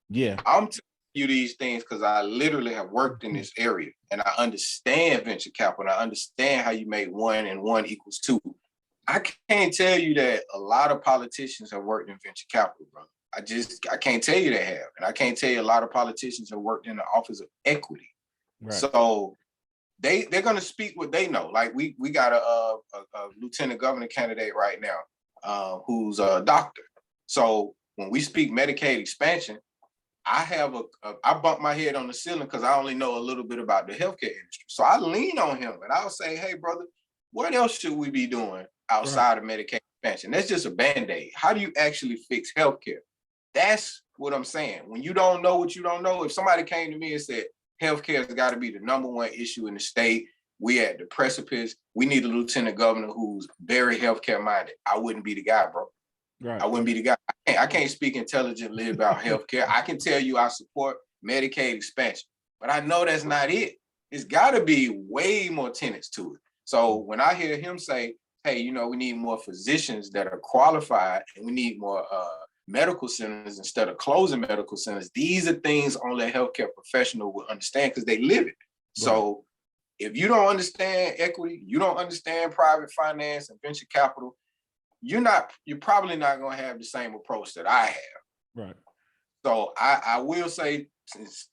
Yeah. I'm telling you these things because I literally have worked in this area and I understand venture capital. I understand how you make 1 and 1 equals 2. I can't tell you that a lot of politicians have worked in venture capital, bro. I can't tell you they have. And I can't tell you a lot of politicians have worked in the office of equity. Right. So they're going to speak what they know. Like we got a lieutenant governor candidate right now who's a doctor. So when we speak Medicaid expansion, I bump my head on the ceiling because I only know a little bit about the healthcare industry. So I lean on him and I'll say, hey, brother, what else should we be doing outside of Medicaid expansion? That's just a Band-Aid. How do you actually fix healthcare? That's what I'm saying. When you don't know what you don't know, if somebody came to me and said, healthcare has got to be the #1 issue in the state, we at the precipice, we need a lieutenant governor who's very healthcare minded, I wouldn't be the guy, bro. Right. I wouldn't be the guy. I can't speak intelligently about healthcare. I can tell you I support Medicaid expansion, but I know that's not it. It's got to be way more tenets to it. So when I hear him say, hey, we need more physicians that are qualified and we need more medical centers instead of closing medical centers, these are things only a healthcare professional will understand because they live it. Right. So If you don't understand equity, you don't understand private finance and venture capital, you're probably not going to have the same approach that I have. Right. So I will say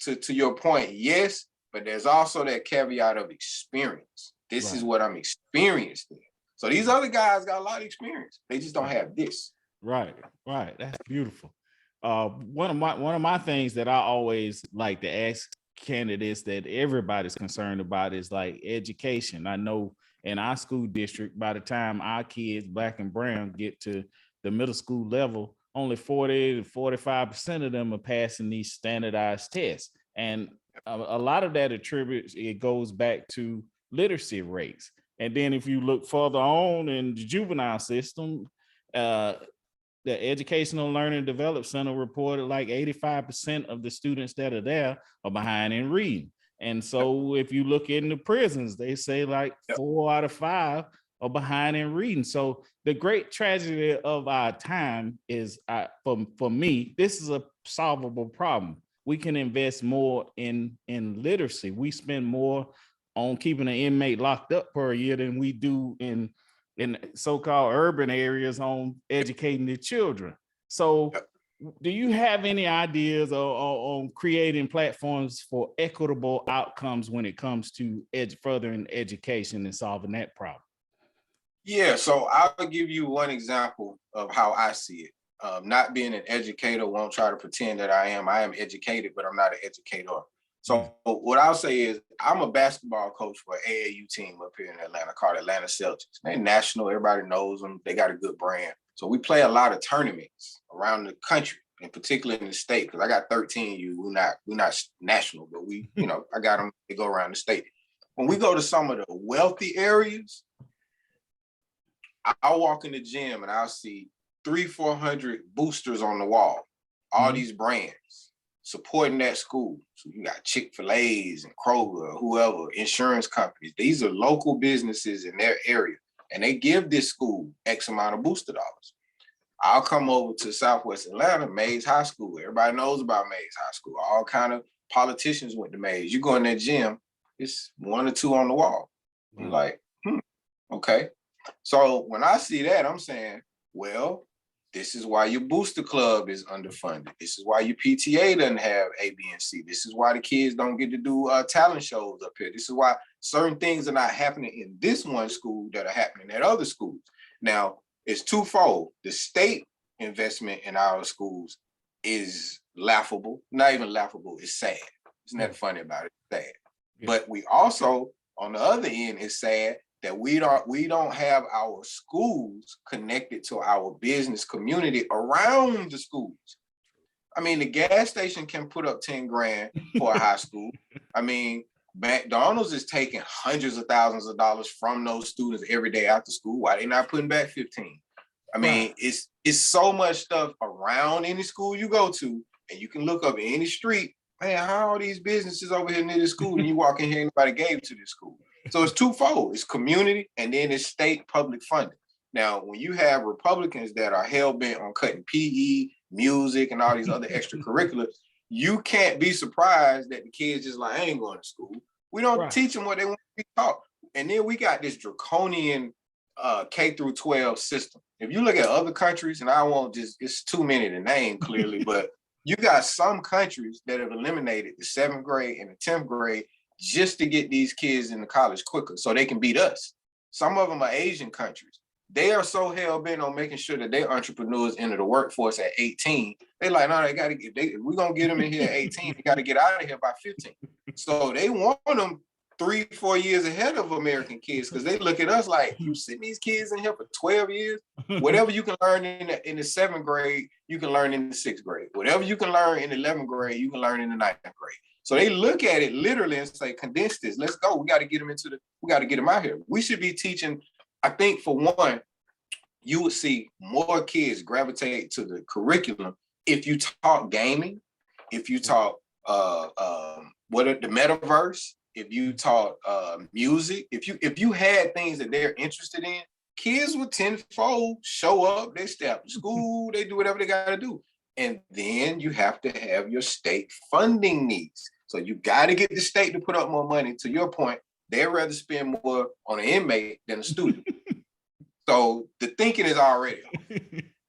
to your point, yes, but there's also that caveat of experience. This is what I'm experienced in. So these other guys got a lot of experience. They just don't have this. Right. That's beautiful. One of my things that I always like to ask candidates that everybody's concerned about is like education. I know in our school district, by the time our kids, black and brown, get to the middle school level, only 40 to 45% of them are passing these standardized tests. And a lot of that it goes back to literacy rates. And then if you look further on in the juvenile system, the Educational Learning Development Center reported like 85% of the students that are there are behind in reading. And so if you look in the prisons, they say like 4 out of 5 are behind in reading. So the great tragedy of our time is, for me, this is a solvable problem. We can invest more in literacy. We spend more on keeping an inmate locked up per year than we do in so-called urban areas on educating the children. So do you have any ideas on creating platforms for equitable outcomes when it comes to furthering education and solving that problem? Yeah, so I'll give you one example of how I see it. Not being an educator, won't try to pretend that I am. I am educated, but I'm not an educator. So what I'll say is I'm a basketball coach for an AAU team up here in Atlanta called Atlanta Celtics. They're national. Everybody knows them. They got a good brand. So we play a lot of tournaments around the country, in particular in the state, because I got 13U. We're not national, but we, I got them. They go around the state. When we go to some of the wealthy areas, I'll walk in the gym and I'll see 300-400 boosters on the wall, all these brands supporting that school. So you got Chick-fil-A's and Kroger, whoever, insurance companies. These are local businesses in their area, and they give this school X amount of booster dollars. I'll come over to Southwest Atlanta, Mays High School. Everybody knows about Mays High School. All kind of politicians went to Mays. You go in that gym, it's 1 or 2 on the wall. You're like, okay. So when I see that, I'm saying, well, this is why your booster club is underfunded. This is why your PTA doesn't have A, B, and C. This is why the kids don't get to do talent shows up here. This is why certain things are not happening in this one school that are happening at other schools. Now, it's twofold. The state investment in our schools is laughable. Not even laughable, it's sad. It's nothing funny about it, it's sad. Yeah. But we also, on the other end, it's sad that we don't have our schools connected to our business community around the schools. I mean, the gas station can put up 10 grand for a high school. I mean, McDonald's is taking hundreds of thousands of dollars from those students every day after school. Why they not putting back 15? I mean, it's so much stuff around any school you go to, and you can look up in any street, man, how are these businesses over here near the school? And you walk in here, nobody gave to this school. So it's twofold. It's community and then it's state public funding. Now, when you have Republicans that are hell-bent on cutting PE, music, and all these other extracurriculars, you can't be surprised that the kids just like, I ain't going to school. We don't teach them what they want to be taught. And then we got this draconian K through 12 system. If you look at other countries, and I won't just, it's too many to name clearly, but you got some countries that have eliminated the 7th grade and the 10th grade just to get these kids into college quicker so they can beat us. Some of them are Asian countries. They are so hell-bent on making sure that their entrepreneurs enter the workforce at 18. They're like, no, we're going to get them in here at 18. They got to get out of here by 15. So they want them 3-4 years ahead of American kids because they look at us like, you sitting these kids in here for 12 years? Whatever you can learn in the 7th grade, you can learn in the 6th grade. Whatever you can learn in the 11th grade, you can learn in the 9th grade. So they look at it literally and say, condense this, let's go. We got to get them out here. We should be teaching, I think for one, you would see more kids gravitate to the curriculum if you taught gaming, if you taught the metaverse, if you taught music, if you had things that they're interested in, kids would tenfold show up, they stay after school, they do whatever they got to do. And then you have to have your state funding needs. So you got to get the state to put up more money. To your point, they'd rather spend more on an inmate than a student. So the thinking is already off.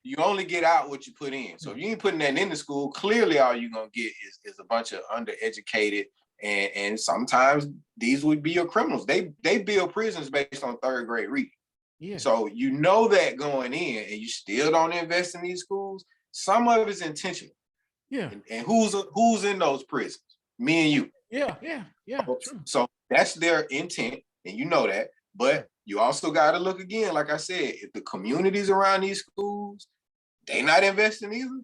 You only get out what you put in. So if you ain't putting that in the school, clearly all you're gonna get is a bunch of undereducated, and sometimes these would be your criminals. They build prisons based on third grade reading. Yeah. So you know that going in, and you still don't invest in these schools. Some of it's intentional. Yeah. And who's in those prisons? Me and you. Yeah. So that's their intent, and you know that. But you also got to look again, like I said, if the communities around these schools, they not investing either,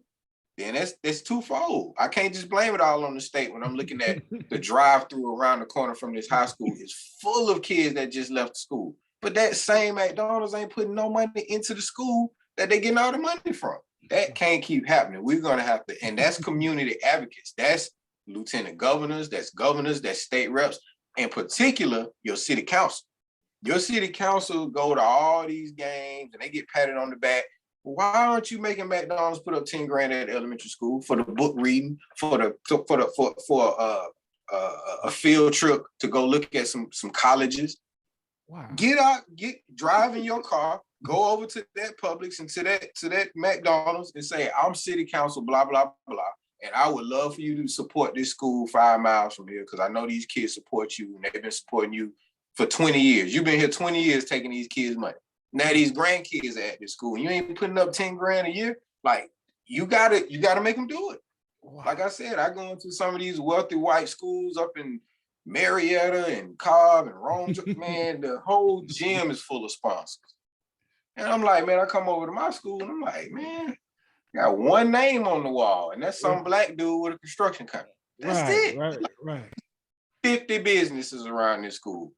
then that's twofold. I can't just blame it all on the state when I'm looking at the drive-through around the corner from this high school is full of kids that just left school. But that same McDonald's ain't putting no money into the school that they getting all the money from. That can't keep happening. We're gonna have to, and that's community advocates. That's lieutenant governors, that's state reps, in particular, your city council. Your city council go to all these games and they get patted on the back. Why aren't you making McDonald's put up 10 grand at elementary school for the book reading, for a field trip to go look at some colleges? Wow. Get out, drive in your car, go over to that Publix and to that McDonald's and say, I'm city council, blah, blah, blah. And I would love for you to support this school 5 miles from here because I know these kids support you and they've been supporting you for 20 years. You've been here 20 years taking these kids' money. Now these grandkids are at this school. You ain't putting up 10 grand a year. Like, you gotta make them do it. Wow. Like I said, I go into some of these wealthy white schools up in Marietta and Cobb and Rome. Man, the whole gym is full of sponsors. And I'm like, man, I come over to my school and I'm like, man, got one name on the wall, and that's some black dude with a construction company. That's it. Right. 50 businesses around this school.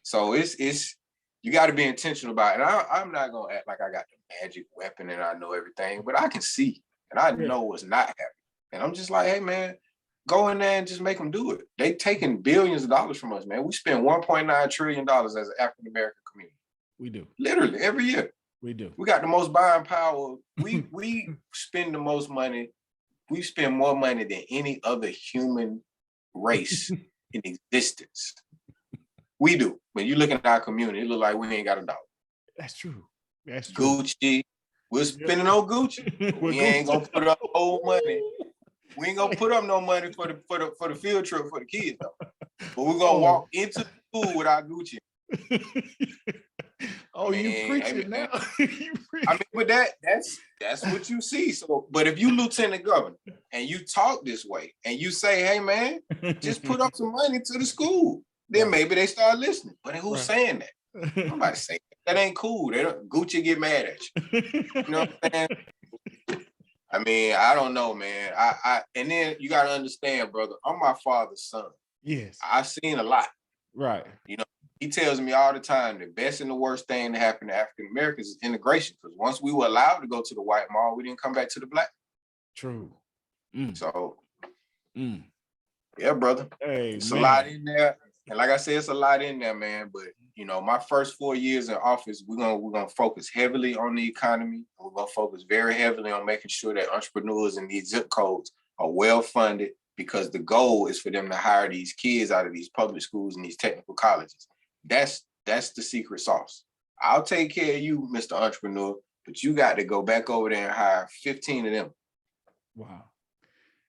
So it's you got to be intentional about it. And I'm not gonna act like I got the magic weapon and I know everything, but I can see and I know what's not happening. And I'm just like, hey man, go in there and just make them do it. They taking billions of dollars from us, man. We spend $1.9 trillion as an African American community. We do. Literally every year. We do. We got the most buying power. We spend the most money. We spend more money than any other human race in existence. We do. When you look at our community, it look like we ain't got a dollar. That's true. Gucci. We're spending on Gucci. We ain't gonna put up old money. We ain't gonna put up no money for the field trip for the kids though. But we're gonna walk into the school with our Gucci. You preaching now. I mean, but that's what you see. So, but if you lieutenant governor and you talk this way and you say, hey man, just put up some money to the school, then maybe they start listening. But who's saying that? Nobody saying that ain't cool. Gucci get mad at you. You know what I'm saying? I mean, I don't know, man. I and then you gotta understand, brother, I'm my father's son. Yes. I've seen a lot. Right. You know, he tells me all the time the best and the worst thing that happened to African Americans is integration. Because once we were allowed to go to the white mall, we didn't come back to the black. True. So, yeah, brother. Hey, it's a lot in there. And like I said, it's a lot in there, man. But you know, my first 4 years in office, we're gonna focus heavily on the economy. We're gonna focus very heavily on making sure that entrepreneurs in these zip codes are well funded, because the goal is for them to hire these kids out of these public schools and these technical colleges. That's the secret sauce. I'll take care of you, Mr. Entrepreneur, but you got to go back over there and hire 15 of them. Wow.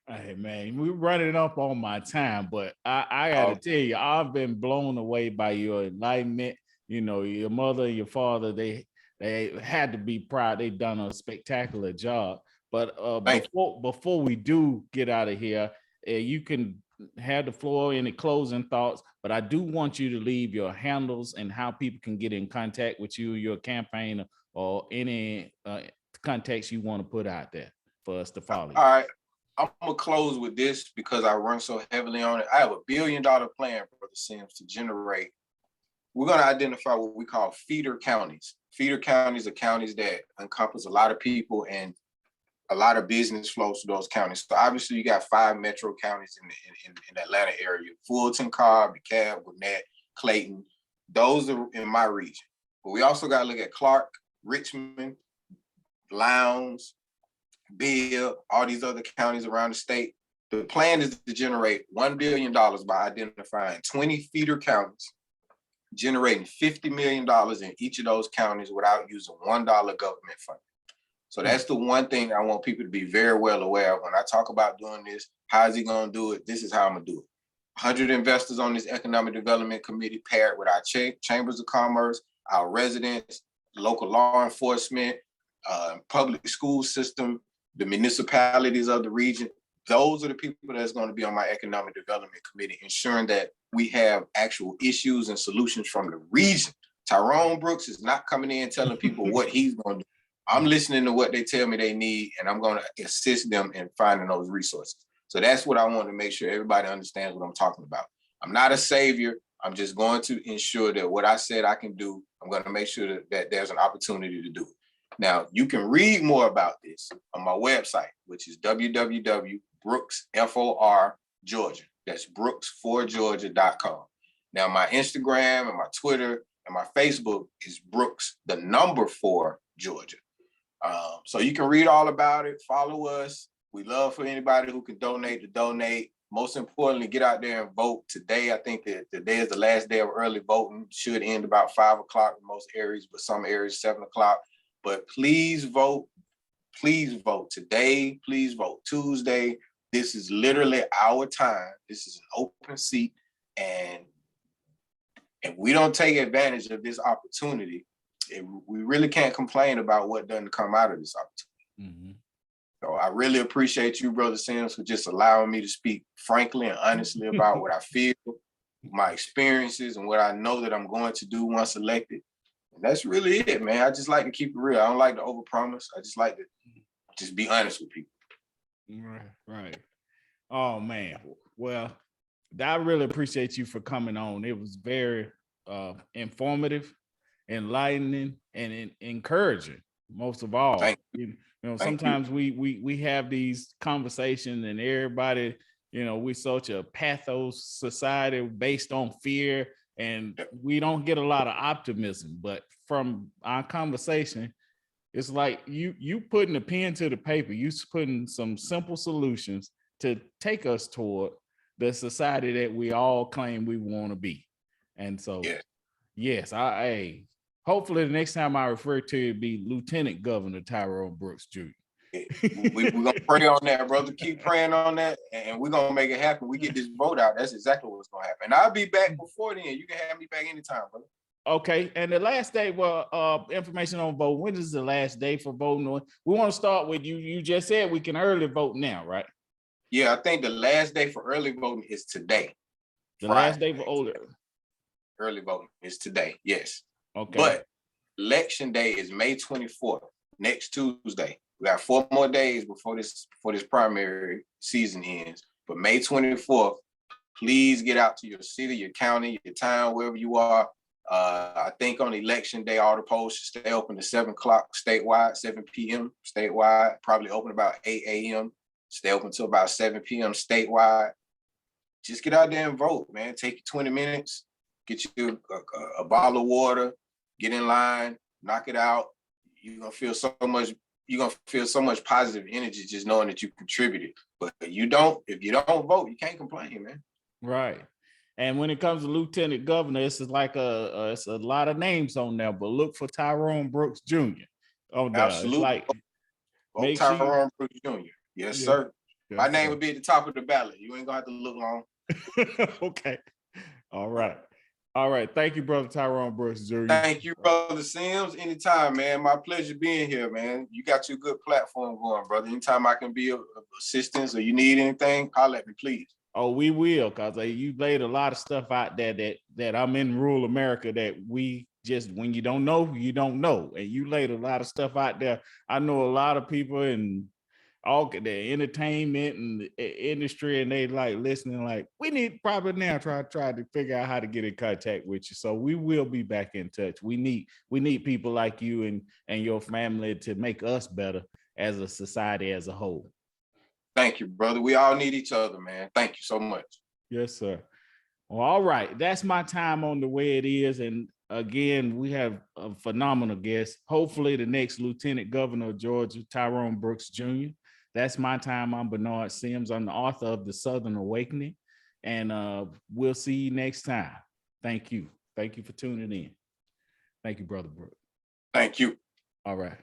Hey man, we're running up on my time, but I gotta tell you, I've been blown away by your enlightenment. You know, your mother and your father, they had to be proud. They've done a spectacular job. But before we do get out of here, you can have the floor, any closing thoughts, but I do want you to leave your handles and how people can get in contact with you, your campaign, or any contacts you want to put out there for us to follow. All right. I'm gonna close with this because I run so heavily on it. I have $1 billion plan, Brother Sims, to generate. We're gonna identify what we call feeder counties. Feeder counties are counties that encompass a lot of people and a lot of business flows to those counties. So obviously you got 5 metro counties in the Atlanta area: Fulton, Cobb, DeKalb, Gwinnett, Clayton. Those are in my region. But we also gotta look at Clark, Richmond, Lowndes, Bill, all these other counties around the state. The plan is to generate $1 billion by identifying 20 feeder counties generating $50 million in each of those counties without using $1 government funding. So that's the one thing I want people to be very well aware of. When I talk about doing this, how is he going to do it? This is how I'm going to do it. 100 investors on this Economic Development Committee paired with our chambers of commerce, our residents, local law enforcement, public school system, the municipalities of the region. Those are the people that's going to be on my Economic Development Committee, ensuring that we have actual issues and solutions from the region. Tyrone Brooks is not coming in telling people what he's going to do. I'm listening to what they tell me they need, and I'm going to assist them in finding those resources. So that's what I want to make sure everybody understands what I'm talking about. I'm not a savior. I'm just going to ensure that what I said I can do, I'm going to make sure that there's an opportunity to do it. Now, you can read more about this on my website, which is www.brooks.for.georgia. That's brooks4georgia.com. Now, my Instagram and my Twitter and my Facebook is Brooks4Georgia. So you can read all about it, follow us. We love for anybody who can donate to donate. Most importantly, get out there and vote. Today, I think that today is the last day of early voting. Should end about 5 o'clock in most areas, but some areas 7 o'clock. But please vote. Please vote today. Please vote Tuesday. This is literally our time. This is an open seat. And if we don't take advantage of this opportunity, we really can't complain about what doesn't come out of this opportunity. Mm-hmm. So I really appreciate you, Brother Sims, for just allowing me to speak frankly and honestly about what I feel, my experiences, and what I know that I'm going to do once elected. And that's really it, man. I just like to keep it real. I don't like to overpromise. I just like to just be honest with people. Right. Oh, man. Well, I really appreciate you for coming on. It was very informative, enlightening, and encouraging, most of all. You know, sometimes we have these conversations and everybody, you know, we're such a pathos society based on fear, and we don't get a lot of optimism. But from our conversation, it's like you putting a pen to the paper, you putting some simple solutions to take us toward the society that we all claim we want to be. And so, yes, hopefully the next time I refer to it be Lieutenant Governor Tyrone Brooks Jr. We're going to pray on that, brother. Keep praying on that, and we're going to make it happen. We get this vote out. That's exactly what's going to happen. And I'll be back before then. You can have me back anytime, brother. Okay. And the last day, information on vote. When is the last day for voting? We want to start with you. You just said we can early vote now, right? Yeah, I think the last day for early voting is today. The last day for early voting is today, yes. Okay. But election day is May 24th, next Tuesday. We got 4 more days before this primary season ends. But May 24th, please get out to your city, your county, your town, wherever you are. I think on election day, all the polls should stay open to 7 o'clock statewide, 7 p.m. statewide, probably open about 8 a.m. Stay open till about 7 p.m. statewide. Just get out there and vote, man. Take you 20 minutes, get you a bottle of water, get in line, knock it out. You're gonna feel so much positive energy just knowing that you contributed. But if you don't vote, you can't complain, man. Right. And when it comes to Lieutenant Governor, it's like it's a lot of names on there, but look for Tyrone Brooks Jr. Oh, absolutely. Vote Tyrone Brooks Jr. Yes, sir. My name would be at the top of the ballot. You ain't gonna have to look long. Okay. All right. Thank you, Brother Tyrone Brooks Jr. Thank you, Brother Sims. Anytime, man. My pleasure being here, man. You got your good platform going, brother. Anytime I can be of assistance or you need anything, holler at me, please. Oh, we will, because you laid a lot of stuff out there that I'm in rural America that we just, when you don't know, you don't know. And you laid a lot of stuff out there. I know a lot of people in all the entertainment and the industry, and they like listening, like, we need probably now try to figure out how to get in contact with you. So we will be back in touch. We need people like you and your family to make us better as a society as a whole. Thank you, brother. We all need each other, man. Thank you so much. Yes, sir. Well, all right. That's my time on The Way It Is. And again, we have a phenomenal guest. Hopefully the next Lieutenant Governor of Georgia, Tyrone Brooks Jr. That's my time. I'm Barnard Sims. I'm the author of The Southern Awakening. And we'll see you next time. Thank you. Thank you for tuning in. Thank you, Brother Brooke. Thank you. All right.